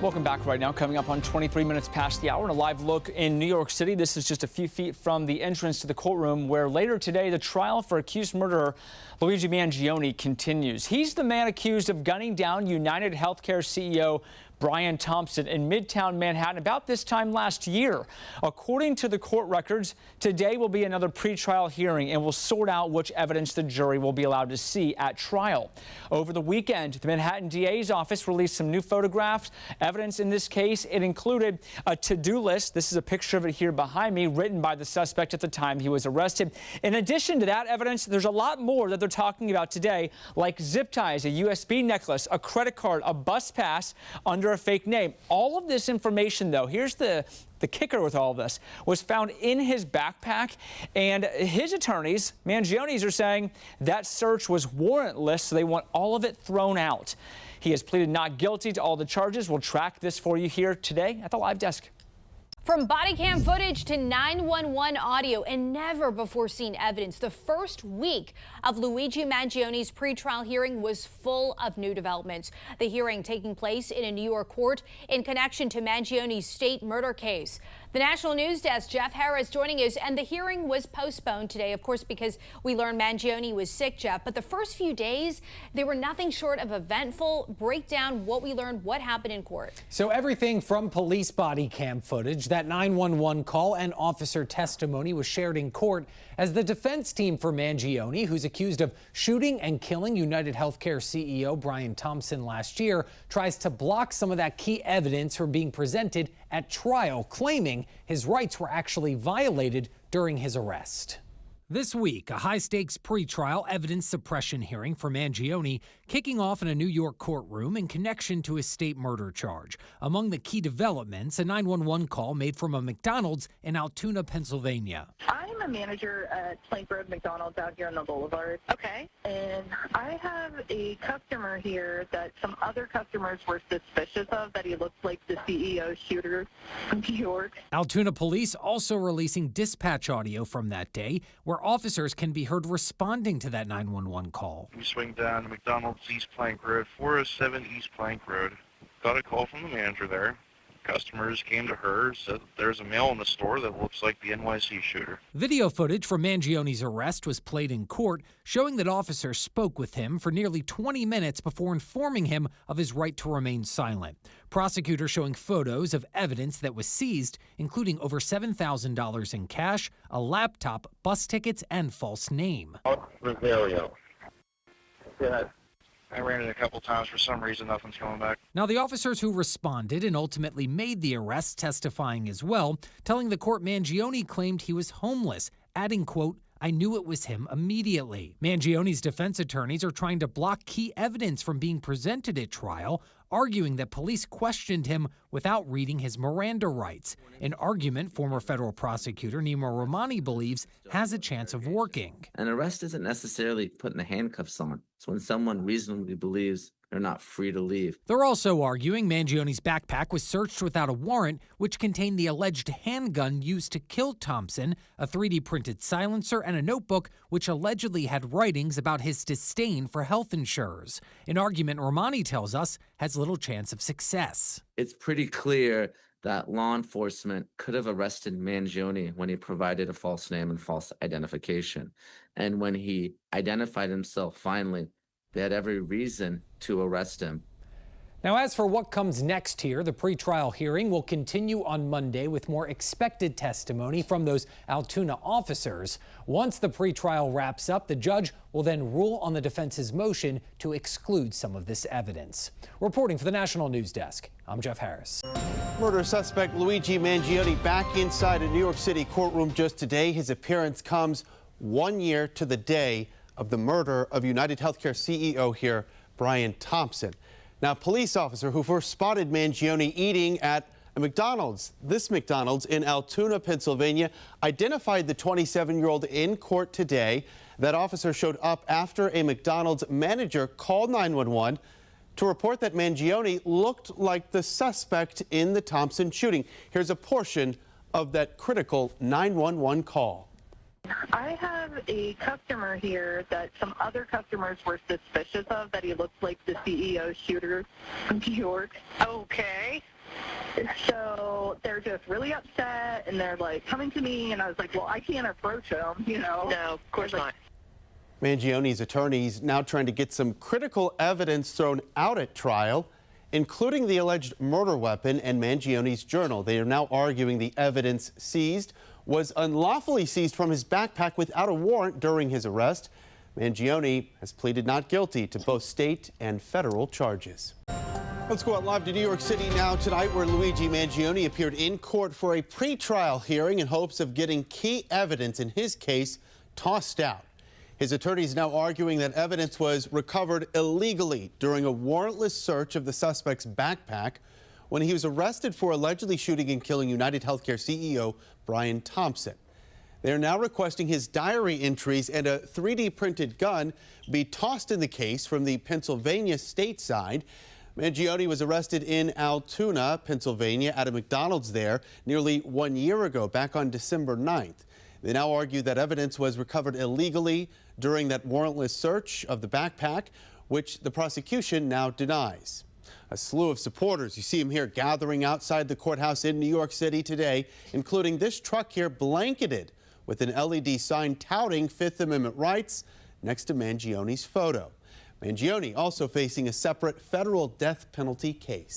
Welcome back right now. Coming up on 23 minutes past the hour, and a live look in New York City. This is just a few feet from the entrance to the courtroom where later today the trial for accused murderer Luigi Mangione continues. He's the man accused of gunning down UnitedHealthcare CEO Brian Thompson in Midtown Manhattan about this time last year. According to the court records, today will be another pretrial hearing and will sort out which evidence the jury will be allowed to see at trial. Over the weekend, the Manhattan DA's office released some new photographs. Evidence in this case, it included a to-do list. This is a picture of it here behind me, written by the suspect at the time he was arrested. In addition to that evidence, there's a lot more that they're talking about today, like zip ties, a USB necklace, a credit card, a bus pass under a fake name. All of this information, though, here's the kicker with all of this, was found in his backpack, and his attorneys, Mangione's, are saying that search was warrantless, so they want all of it thrown out. He has pleaded not guilty to all the charges. We'll track this for you here today at the live desk. From body cam footage to 911 audio and never before seen evidence, the first week of Luigi Mangione's pretrial hearing was full of new developments. The hearing taking place in a New York court in connection to Mangione's state murder case. The National News Desk, Jeff Harris, joining us, and the hearing was postponed today, of course, because we learned Mangione was sick, Jeff. But the first few days, they were nothing short of eventful. Break down what we learned, what happened in court. So everything from police body cam footage, that 911 call, and officer testimony was shared in court as the defense team for Mangione, who's accused of shooting and killing UnitedHealthcare CEO Brian Thompson last year, tries to block some of that key evidence from being presented at trial, claiming his rights were actually violated during his arrest. This week, a high-stakes pretrial evidence suppression hearing for Mangione kicking off in a New York courtroom in connection to his state murder charge. Among the key developments, a 911 call made from a McDonald's in Altoona, Pennsylvania. I'm a manager at Plank Road McDonald's out here on the Boulevard. Okay. And I have a customer here that some other customers were suspicious of, that he looked like the CEO shooter from New York. Altoona police also releasing dispatch audio from that day, where officers can be heard responding to that 911 call. We swing down to McDonald's East Plank Road, 407 East Plank Road. Got a call from the manager there. Customers came to her, said that there's a male in the store that looks like the NYC shooter. Video footage from Mangione's arrest was played in court, showing that officers spoke with him for nearly 20 minutes before informing him of his right to remain silent. Prosecutors showing photos of evidence that was seized, including over $7,000 in cash, a laptop, bus tickets, and false name. Rosario. Yeah. I ran it a couple times. For some reason, nothing's coming back. Now, the officers who responded and ultimately made the arrest testifying as well, telling the court Mangione claimed he was homeless, adding, quote, "I knew it was him immediately." Mangione's defense attorneys are trying to block key evidence from being presented at trial, arguing that police questioned him without reading his Miranda rights, an argument former federal prosecutor Nima Romani believes has a chance of working. An arrest isn't necessarily putting the handcuffs on. It's when someone reasonably believes they're not free to leave. They're also arguing Mangione's backpack was searched without a warrant, which contained the alleged handgun used to kill Thompson, a 3D printed silencer, and a notebook which allegedly had writings about his disdain for health insurers. An argument Romani tells us has little chance of success. It's pretty clear that law enforcement could have arrested Mangione when he provided a false name and false identification. And when he identified himself finally, they had every reason to arrest him. Now, as for what comes next here, the pretrial hearing will continue on Monday with more expected testimony from those Altoona officers. Once the pretrial wraps up, the judge will then rule on the defense's motion to exclude some of this evidence. Reporting for the National News Desk, I'm Jeff Harris. Murder suspect Luigi Mangione back inside a New York City courtroom just today. His appearance comes 1 year to the day of the murder of UnitedHealthcare CEO here, Brian Thompson. Now, a police officer who first spotted Mangione eating at a McDonald's, this McDonald's in Altoona, Pennsylvania, identified the 27-year-old in court today. That officer showed up after a McDonald's manager called 911 to report that Mangione looked like the suspect in the Thompson shooting. Here's a portion of that critical 911 call. I have a customer here that some other customers were suspicious of, that he looked like the CEO shooter from New York. Okay. So they're just really upset, and they're like coming to me, and I was like, well, I can't approach him, you know. No, of course not. Mangione's attorneys now trying to get some critical evidence thrown out at trial, including the alleged murder weapon and Mangione's journal. They are now arguing the evidence seized was unlawfully seized from his backpack without a warrant during his arrest. Mangione has pleaded not guilty to both state and federal charges. Let's go out live to New York City now tonight, where Luigi Mangione appeared in court for a pretrial hearing in hopes of getting key evidence in his case tossed out. His attorneys now arguing that evidence was recovered illegally during a warrantless search of the suspect's backpack when he was arrested for allegedly shooting and killing UnitedHealthcare CEO Brian Thompson. They are now requesting his diary entries and a 3D printed gun be tossed in the case from the Pennsylvania state side. Mangione was arrested in Altoona, Pennsylvania, at a McDonald's there nearly 1 year ago, back on December 9th. They now argue that evidence was recovered illegally during that warrantless search of the backpack, which the prosecution now denies. A slew of supporters, you see them here gathering outside the courthouse in New York City today, including this truck here blanketed with an LED sign touting Fifth Amendment rights next to Mangione's photo. Mangione also facing a separate federal death penalty case.